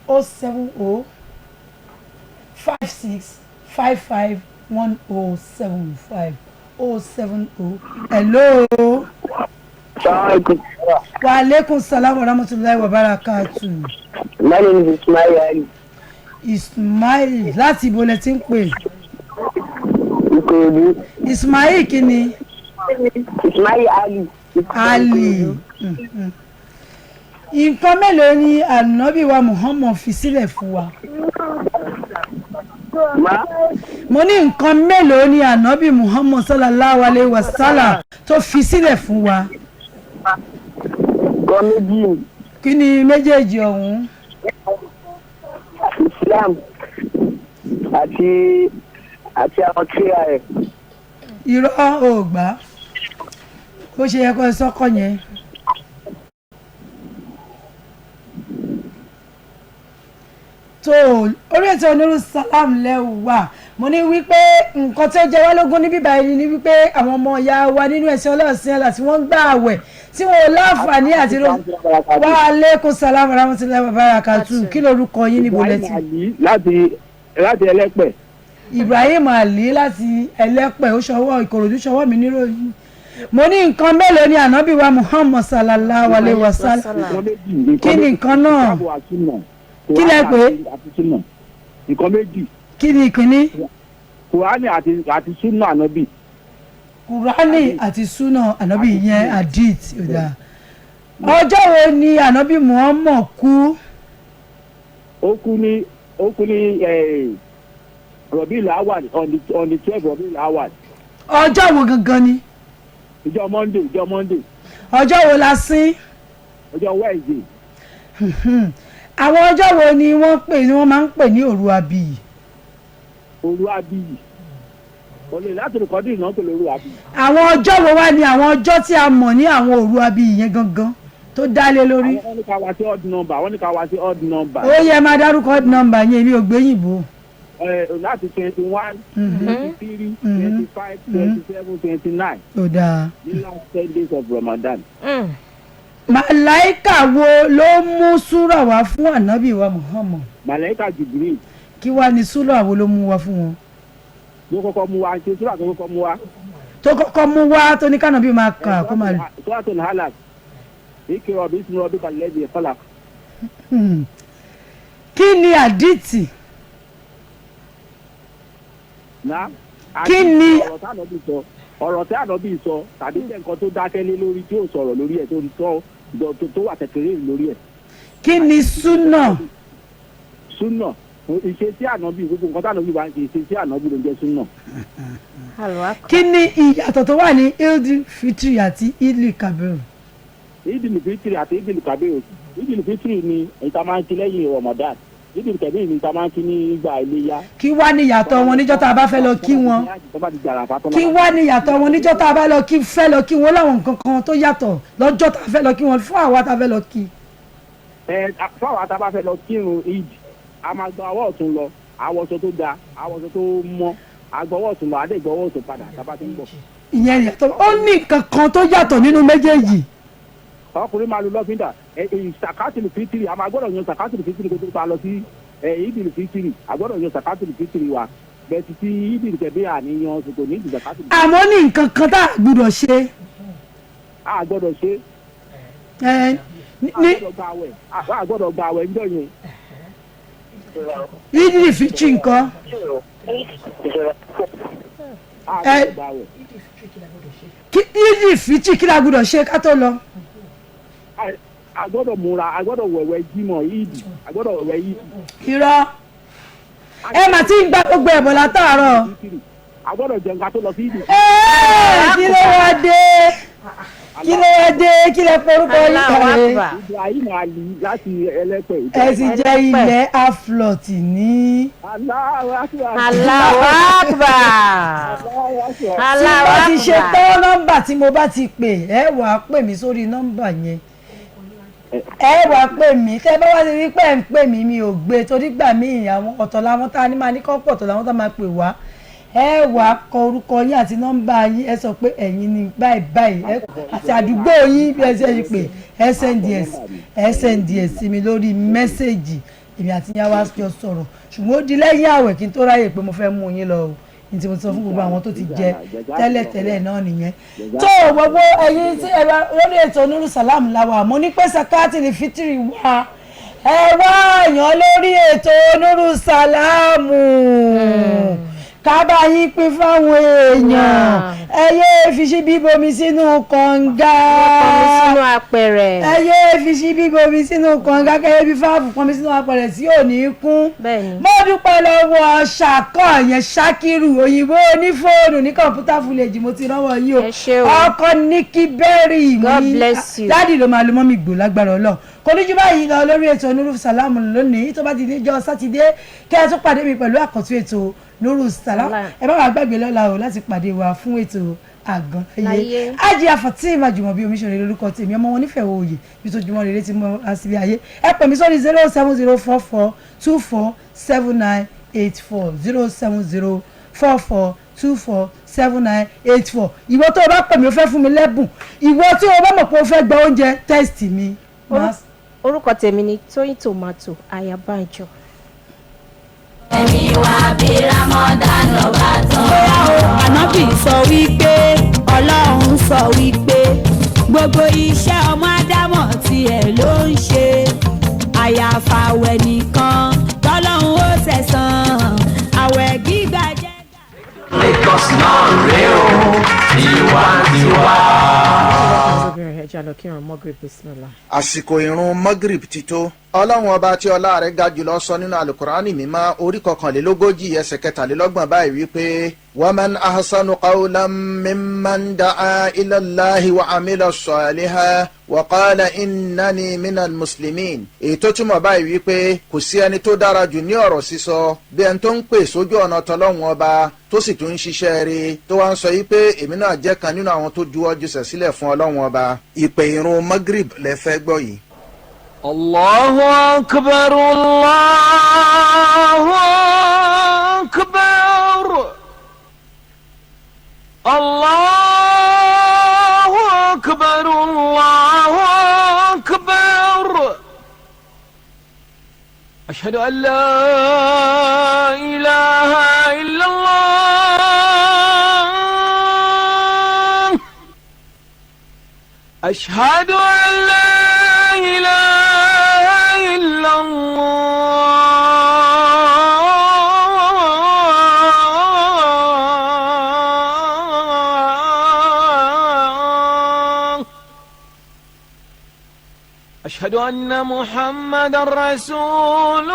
070 56 55 1075 070. Hello. Wa alaikum salam wa rahmatullahi wa barakatuh. My name is Ismail Ali. Ismail láti ibo lẹ ti ń pè? Ìkòròdú. Ismail kí ni? Ismail Ali. Ali. Nǹkan mélòó ni ànábì wa Muhammad fi sílẹ̀ fún wa? Mo ní nǹkan mélòó ni ànábì Muhammad sallallahu alayhi wa sallam tó fi sílẹ̀ fún wa? Nǹkan méjì. Kí ni méjèèjì ọ̀hún? Islam àti àwọn tíra ẹ̀. Irọ́ ò gbà bó ṣe yẹ kó ẹ sọ́kọ̀ yẹn. tó orí ètò Nurusalam lẹ́wà mo ní wípé nǹkan tó jẹ wá lógún níbí báyìí ni wípé àwọn ọmọ ìyá wa nínú ẹ̀sìn ọlọ́ọ̀sìn ẹ̀là tí wọ́n ń gbà àwẹ̀ tí wọ́n ò láǹfààní àti wa alaikum salam rahmatullahi wa barakatuh kí lorúkọ yín níbo lẹ́tì. láti ẹlẹ́pẹ̀. Ibrahim Ali láti ẹlẹ́pẹ̀ ó ṣọwọ́ Ìkòròdú ṣọwọ́ mi níròyìn mo ní nǹkan mélòó ni ànábì wa Muhammad sallallahu alayhi wa sallam kí ni nǹkan náà kí lẹ pé nǹkan méjì. kí ni ìkíní. Kùránì àti súnà ànábì. Kùránì àti súnà ànábì yẹn hadith ọ̀dà. ọjọ́ wo ni ànábì Muhammad kú. ó kú ní Rabiul Awwal on the 12 Rabiul Awwal. ọjọ́ wo gangan ni. ìjọ Monday. ọjọ́ wo la sín. ọjọ́ Wednesday. àwọn ọjọ́ wo ni wọ́n máa ń pè ní òru abiyì. òru abiyì olè láti rìkọ́dì náà pẹ̀lú òru abiyì. àwọn ọjọ́ wo wá ni àwọn ọjọ́ tí a mọ̀ ní àwọn òru abiyì yẹn gangan tó dá lé lórí. wọ́n ní ká wá sí odd number ó yẹ máa dárúkọ odd number yẹn mi ò gbé yìnbó. láti 21 23 25 27 29. ó dáa. the last 10 days of Ramadan. màláìkà wo ló mú súrà wá fún ànábì wa Muhammad. màláìkà Jibril. kí wá ní súrà wo ló mú wá fún wọn. ló kọ́kọ́ mú wa ṣe súrà tó kọ́kọ́ mú wa. tó kọ́kọ́ mú wá tó ní kánàbí máa kà kó máa rí. súrà tó ní halak ìkírọ̀ bí sinú ọdún kan lẹ́bi ẹ̀fọ́lá. kí ni àdìtì. kí ni ọ̀rọ̀ tí ànábì sọ tàbí jẹ́ nǹkan tó dákẹ́ lé lórí tí ò sọ̀rọ̀ lórí ẹ̀ tó wà tẹ̀kẹ̀rẹ́ lórí ẹ̀. kí ni súnà. súnà ìṣesí ànábì gbogbo nǹkan tí ànábì bá ń ṣe ìṣesí ànábì ló ń jẹ́ súnà. kí ni ìyàtọ̀ tó wà ní idil fitri àti idil kabiru. idil fitri àti idil kabiru idil fitri ni ìta máa ń ṣe lẹ́yìn Ramadan idil kabiru ni ìta máa ń ṣe ní ìgbà iléyá. kí wá ní ìyàtọ̀ wọn níjọ́ tá a bá fẹ́ lọ kí wọn. kí wá ní ìyàtọ̀ wọn níjọ́ tá a bá fẹ́ lọ kí wọn láwọn nǹkan kan tó yàtọ̀ lọ́jọ́ tá a fẹ́ lọ kí wọn fún àwa tá a fẹ́ lọ kí. fún àwa tá a bá fẹ́ lọ kírun Eid a máa gba ọwọ́ ọ̀tún lọ àwọ̀sọ tó da àwọ̀sọ tó mọ́ àgbọ̀wọ́ ọ̀tún lọ àdé ìgbọ̀wọ́ ọ̀tún padà tá a bá ti ń bọ̀. ìyẹn yàtọ̀ ó ní nǹkan kan tó yàtọ̀ nínú méjèèjì. ọkùnrin máa lo lọ́fíńdà sàkátìlù fitiri a máa gbọ́dọ̀ yan sàkátìlù fitiri kó tó ta lọ sí ìdìlù fitiri a gbọ́dọ̀ yan sàkátìlù fitiri wa bẹ́ẹ̀ ti ti ìdìlù tẹ̀bí àníyàn kò ní ìdìlù sàkátìlù. àmọ́ ní nǹkan kan tá a gbọ́dọ̀ ṣe. a gbọ́dọ̀ ṣe. a gbọ́dọ̀ gba àwẹ̀ ńjọ́ yẹn. ìdìlù fitiri nǹkan. ìdìlù fitiri kí la gbọ́dọ̀ ṣe ká tó lọ. a gbọ́dọ̀ múra a gbọ́dọ̀ wẹ̀wẹ̀ jímọ̀ ìdì a gbọ́dọ̀ wẹ̀wẹ̀ ìdì. irọ́ ẹ mà ti ń gba gbogbo ẹ̀bùn látàárọ̀. a gbọ́dọ̀ jẹun ká tó lọ sí ìdì. kí ló wá dé kí lè forúkọ yìí kàwé. Ibrahim Ali láti ẹlẹ́pẹ̀. ẹ sì jẹ́ ilẹ̀ aflot ní. Allahu Akbar. tí bá ti ṣe tọ́ nọ́mbà tí mo bá ti pè ẹ wàá pè mí sórí nọ́mbà yẹn ẹ wàá pè mí tẹ́ bá wá ti rí pé ẹ ń pè mí mi ò gbé torí gbà mí àwọn ọ̀tọ̀ làwọn tá a ní máa ní kọ́ pọ̀ ọ̀tọ̀ làwọn tá a máa pè wá ẹ wàá kọ orúkọ yín àti nọ́mbà yín ẹ sọ pé ẹ̀yin ni báyìí báyìí àti àdúgbò yín bí ẹ ṣe ń pè snds sí mi lórí mẹ́sẹ̀gì èmi àti yín wá jọ sọ̀rọ̀ ṣùgbọ́n ó di lẹ́yìn àwẹ̀ kí n tó ráyè pé mo fẹ́ mú yín lọ o ní tí mo sọ fún gbogbo àwọn tó ti jẹ tẹ́lẹ̀tẹ́lẹ̀ náà nìyẹn. tó gbogbo ẹ̀yin tí ẹ bá lórí ètò Nurusalam làwà mo ní pé sàkáàtì fitiri wá ẹ wá yàn lórí ètò Nurusalam kábà yín pín fáwọn èèyàn ẹ yéé fi ṣí bíbomi sínú kànga ẹ yéé fi ṣí bíbomi sínú kànga kẹ́yẹ́ bí fáàfù pọnmi sínú apẹ̀rẹ̀ tí ò ní kún. mo dúpẹ́ lọ́wọ́ ṣàkọ́ yẹn ṣákírù òyìnbó onífóònù ní kọ̀ǹpútà fúlẹ̀jì mo ti rọ́wọ́ yìí o ọkọ Nikki Berry mi dáàdì ló máa lo mọ́ mi gbò lágbára Ọlọ́run kò ní jù báyìí lọ lórí ètò Nurusalam lónìí tó bá ti níjọ́ sátidé kẹ́ ẹ tún pàdé mi pẹ̀lú àkọ́tún ètò Nurusalam ẹ bá wàá gbàgbé lọ́la o láti pàdé wa fún ètò àgànláyé Hajiya Fatima Jumobi Omisore lórúkọ tèmi ọmọ wọn nífẹ̀ẹ́ òye bí tó jùmọ̀ rere ti mọ àsìlẹ̀ ayé ẹ pè mí sórí 07044247984 07044247984 ìwọ tó o bá pè mí o fẹ́ fún mi lẹ́bùn ìwọ tí o bá mọ̀ pé o fẹ́ gba oúnjẹ tẹ́sítì mi. orúkọ tèmi ni Tóyìn Tòmátò Ayabanjo. ẹ̀mí wa bí Ramadan lọ́ba tán. ànábì sọ wípé Ọlọ́run sọ wípé gbogbo iṣẹ́ ọmọ Ádámọ̀ tiẹ̀ ló ń ṣe àyàfà àwẹ̀ nìkan tọ́lọ́run ó ṣẹ̀san àwẹ̀ gbígbà jẹ́. Lagos náà rèé o tiwantiwa. ẹja lọ kí irun Magrib bismillah. àsìkò ìrun Magrib ti tó ọlọ́run ọba tí ọlá rẹ̀ ga jùlọ sọ nínú alukur'ani mímọ́ orí 41 ẹsẹ̀ 23 báyìí wípé waman ahsanu qawlan mimman da'a ila Allahi wa amila salihan wa qala innani minal muslimin. èyí tó túmọ̀ báyìí wípé kò sí ẹni tó dára jù ní ọ̀rọ̀ sísọ bí ẹni tó ń pè sójú ọ̀nà tọlọ́run ọba tó sì tún ń ṣiṣẹ́ rí tó wá ń sọ wípé èmi náà jẹ́ kan nínú àwọn tó juwọ́ jùsẹ̀ sílẹ̀ fún ọlọ́run ọba. ìpè ìrun magrib lẹ fẹ́ gbọ́ yìí. الله أكبر الله أكبر الله أكبر الله أكبر أشهد أن لا إله إلا الله أشهد أن لا إله إلا الله أشهد أن محمدا رسول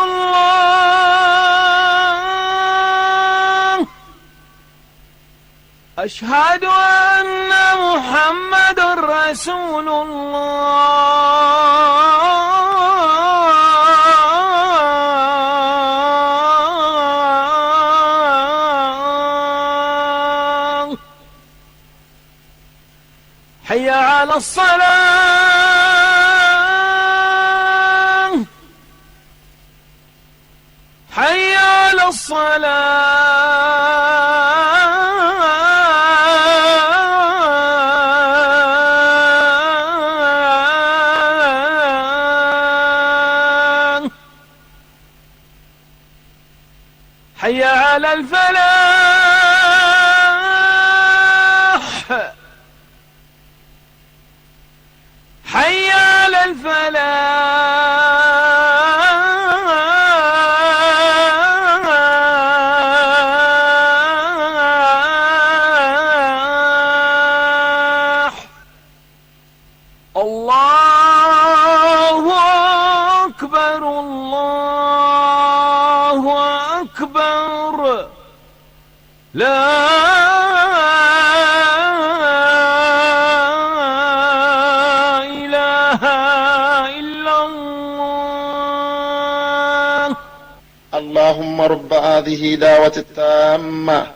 الله أشهد أن محمدا رسول الله حي على الصلاة حي على الصلاة حي على الفلاح حي على الفلاح الله أكبر الله أكبر لا إله إلا الله. اللهم رب هذه دعوة التامة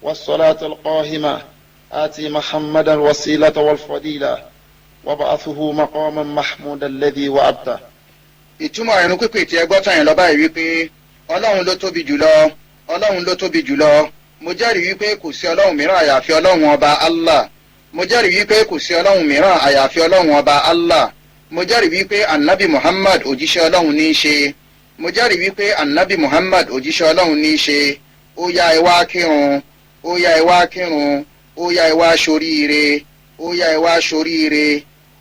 والصلاة القائمة آتي محمدا الوسيلة والفضيلة وابعثه مقاما محمودا الذي وعدته. ìtumọ̀ ẹ̀rùn pípé tí ẹ gbọ́ tán yẹn lọ báyìí wípé ọlọ́run ló tóbi jùlọ ọlọ́run ló tóbi jùlọ mo jẹ́rìí wípé kò sí ọlọ́run mìíràn àyàfi ọlọ́run ọba Allah mo jẹ́rìí wípé kò sí ọlọ́run mìíràn àyàfi ọlọ́run ọba Allah mo jẹ́rìí wípé annabi Muhammad òjíṣẹ́ ọlọ́run ní í ṣe mo jẹ́rìí wípé annabi Muhammad òjíṣẹ́ ọlọ́run ní í ṣe ó yá ẹ wá kírun ó yá ẹ wá kírun ó yá ẹ wá ṣoríire ó yá ẹ wá ṣoríire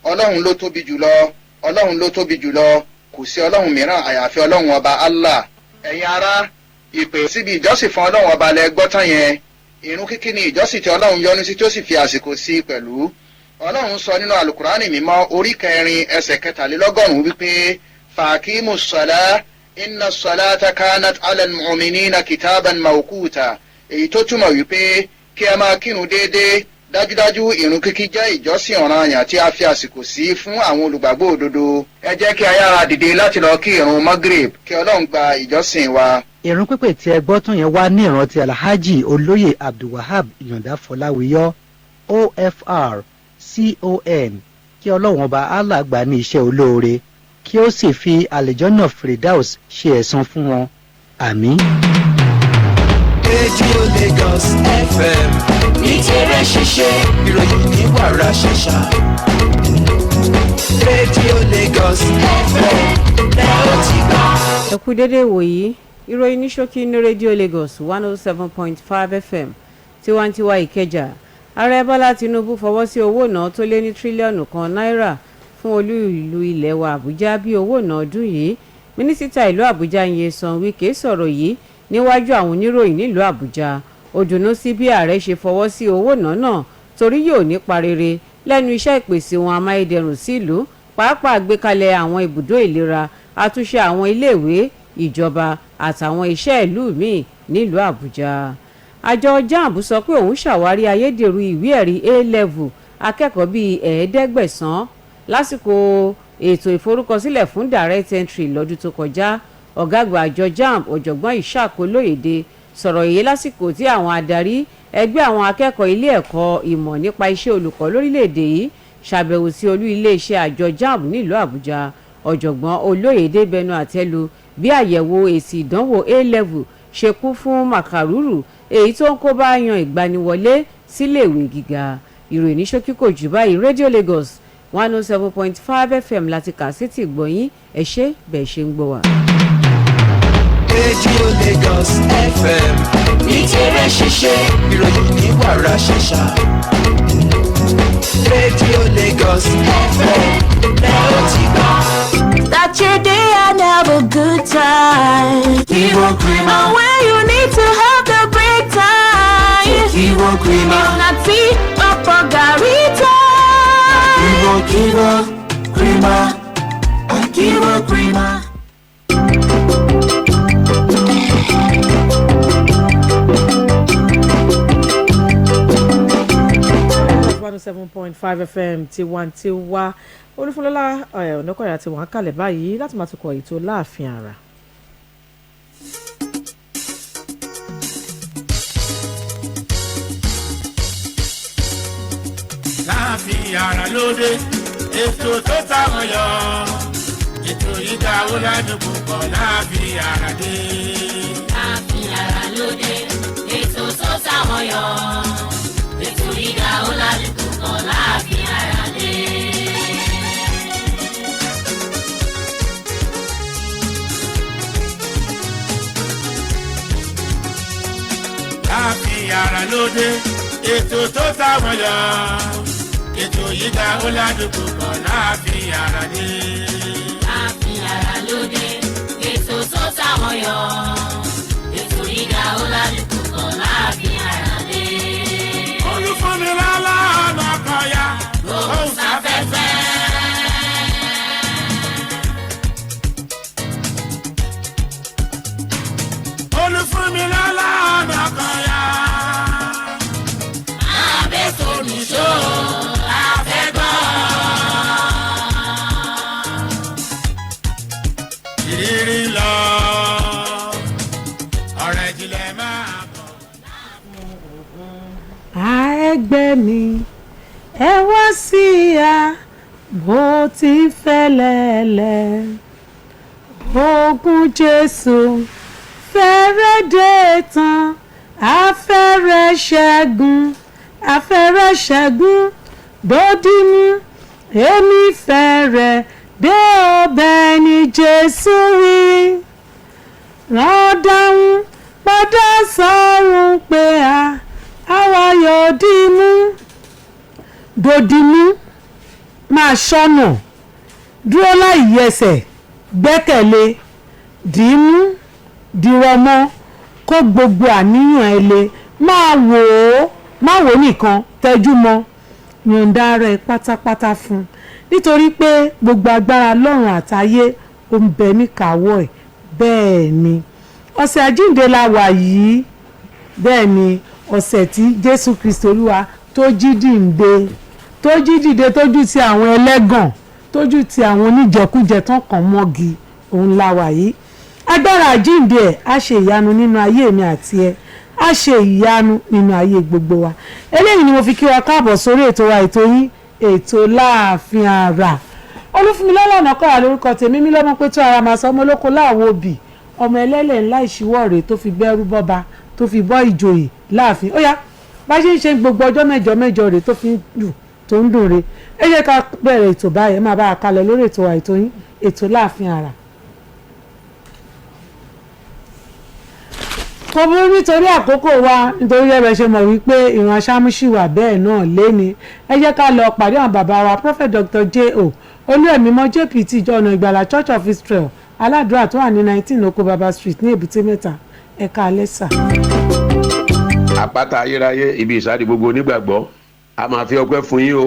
ọlọ́run ló tóbi jùlọ ọlọ́run ló tóbi jùlọ kò sí ọlọ́run mìíràn àyàfi ọlọ́run ọba Allah. ẹ̀yin ará ìpè síbi ìjọsìn fún ọlọ́run ọba lẹ gbọ́ tán yẹn ìrun kíkí ni ìjọsìn tí ọlọ́run yọ́nú sí tí ó sì fi àsìkò sí pẹ̀lú. ọlọ́run sọ nínú alukurani mímọ́ orí 4 ẹsẹ̀ 23 wípé fàkímù sọlá inna salata kanat alal mu'minina kitaban mawquta èyí tó túmọ̀ wípé kí ẹ máa kírun déédéé dájúdájú ìrun kíkí jẹ́ ìjọsìn ọ̀ranyàn tí a fi àsìkò sí fún àwọn olùgbàgbọ́ òdodo. ẹ jẹ́ kí a yára dìde láti lọ kí ìrun magrib kí ọlọ́run gba ìjọsìn wa. ìrun pípè tí ẹ gbọ́ tún yẹn wá ní ìrántí alhaji olóyè abdulwahab ìyọ̀ǹda fọláwíyọ́ ofr con kí ọlọ́run ọba allah gbà ní iṣẹ́ olóore kí ó sì fi àlìjọ́nà firdaus ṣe ẹ̀san fún wọn àmín. rédíò Lagos FM ní tèrè ṣiṣẹ́ ìròyìn ní wàrà ṣẹ̀ṣà. rédíò Lagos FM lẹ́yìn tí gbà. ẹ kú dédé ìwòyí ìròyìn ní ṣókí ní rédíò Lagos 107.5 FM tiwantiwa Ìkẹjà. ààrẹ Bọ́lá Tinubu fọwọ́ sí owó náà tó lé ní tírílíọ̀nù kan náírà fún olú ìlú ilẹ̀ wa Àbújá bí owó náà ọdún yìí. mínísítà ìlú Àbújá Nyesom Wike sọ̀rọ̀ yìí níwájú àwọn oníròyìn nílùú Àbújá. ó dùnnú sí bí ààrẹ ṣe fọwọ́ sí owó náà torí yóò nípa rere lẹ́nu iṣẹ́ ìpèsè ohun amáyédẹrùn sí ìlú pàápàá àgbékalẹ̀ àwọn ibùdó ìlera àtúnṣe àwọn iléèwé ìjọba àtàwọn iṣẹ́ ìlú míì nílùú àbújá. àjọ jamb sọ pé òun ṣàwárí ayédèrú ìwé ẹ̀rí A-level akẹ́kọ̀ọ́ bíi 500 lásìkò ètò ìforúkọsílẹ̀ fún direct entry lọ́dún tó kọjá. ọ̀gá àgbà àjọ jamb ọ̀jọ̀gbọ́n Ishaq Olóyèdè sọ̀rọ̀ yìí lásìkò tí àwọn adarí ẹgbẹ́ àwọn akẹ́kọ̀ọ́ ilé ẹ̀kọ́ ìmọ̀ nípa iṣẹ́ olùkọ́ lórílẹ̀‐èdè yìí ṣàbẹ̀wò sí olú iléeṣẹ́ àjọ jamb nílùú àbújá. ọ̀jọ̀gbọ́n Olóyèdè bẹnu àtẹ́lu bí àyẹ̀wò èsì ìdánwò A-level ṣe kún fún màkàrúrù èyí tó ń kó bá yan ìgbaniwọlé síléèwé gíga. ìròyìn ní ṣókí kò jù báyìí. Radio Lagos 107.5 FM láti kà sí ti gbọ̀yìn ẹ ṣé bẹ́ẹ̀ ṣe ń gbọ́ wa. Radio Lagos FM ìtẹ̀rẹ̀ ṣiṣẹ́ ìròyìn ní wàrà ṣẹ̀ṣà. Radio Lagos FM lẹ́yìn tí gbọ́. Start your day and have a good time. Kiwo Krima. And when you need to have the break time. Kiwo Krima. If not tea, or garita. Kiwo Krima. Kiwo Krima. 107.5 FM tiwantiwa olúfúnlọ́lá ọ̀nàkọ̀yà tí wọ́n á kalẹ̀ báyìí láti máa tukọ̀ ètò láàfin ara. láàfin ara lóde ètò tó táwọn yọ ètò ìdá ọ̀làdùnkù kọ̀ láàfin ara dé. láàfin ara lóde ètò tó táwọn yọ ètò ìdá ọ̀làdùnkù kọ̀ láàfin ara dé. láàfin ara lóde ètò tó táwọn yọ ètò ìdá ọ̀làdùnkù kọ̀ láàfin ara dé. láàfin ara lóde ètò tó táwọn yọ ètò ìdá ọ̀làdùnkù kọ̀ láàfin ara dé. olùfúnni lálá ọ̀nà kọ̀ọ̀yà lóhùn sáfẹ́fẹ́. olùfúnni lálá ọ̀nà kọ̀ọ̀yà. àbẹ̀tò nìṣó àfẹ́gbọ́. ìrírí lọ ọ̀rọ̀ ìjìnlẹ̀ máa bọ̀. ẹgbẹ́ mi ẹ wá sí ya bó ti fẹ́lẹ́lẹ́ ogun Jésù fẹ́rẹ̀ dé tán afẹ́rẹ́ ṣẹ́gun dòdìmú èmi fẹ́rẹ̀ dé ọbẹ̀ ní Jésù wí rán dáhùn padà sọ́run pé àwa yóò dòdìmú máa ṣọ́nà dúró láì yẹsẹ̀ gbẹ́kẹ̀lé dìímú dìrọ̀mọ́ kó gbogbo àníyàn ẹ lé máa wò ó nìkan tẹjú mọ́ yọ̀ǹda rẹ̀ pátápátá fún nítorí pé gbogbo agbára lọ́run àtayé ó ń bẹ níkàáwọ́ ẹ̀ bẹ́ẹ̀ ni ọ̀sẹ̀ àjíǹde la wà yìí bẹ́ẹ̀ ni ọ̀sẹ̀ tí Jésù Kristi Olúwa tó jí dìde tójú ti àwọn ẹlẹ́gàn tójú ti àwọn oníjẹkújẹ tán kàn mọ́gi òun la wà yìí agbára àjíǹde ẹ̀ á ṣe ìyanu nínú ayé mi àti ẹ á ṣe ìyanu nínú ayé gbogbo wa eléyìí ni mo fi kí wa káàbọ̀ sórí ètò wa ètò yín ètò láàfin ara Olúfúnmilọ́lá Ọ̀nàkọ́yà lórúkọ tèmi mi lọ́mọ pé tó ara màá sọ ọmọ olóko láàwọ̀ òbí ọmọ ẹlẹ́lẹ̀ ńlá ìṣíwọ́ rèé tó fi gbẹ́rú bọ́ba tó fi bọ́ ìjòyè láàfin ó yá bá ṣe ń ṣe gbogbo ọjọ́ mẹ́jọ rèé tó fi ń dùn tó ń dùn rèé ẹ jẹ́ ká bẹ̀rẹ̀ ètò báyìí ẹ máa bá a kalẹ̀ lórí ètò wa ètò yín ètò láàfin ara. kò burú nítorí àkókò wa nítorí ẹ̀rọ ṣe mọ̀ wípé ìran aṣámúṣì wà bẹ́ẹ̀ náà léni ẹ jẹ́ ká lọ pàdé àwọn bàbá wa Prophet Dr. J.O. Olúẹ̀mímọ́ JP ti ìjọ ọ̀nà ìgbàlà Church of Israel aládùúrà tó wà ní 19 Oko Baba Street ní Èbúté Mẹ́ta ẹ̀ka alẹ́sà. àpáta ayérayé ibi ìsádi gbogbo onígbàgbọ́ a máa fi ọpẹ́ fún yín o.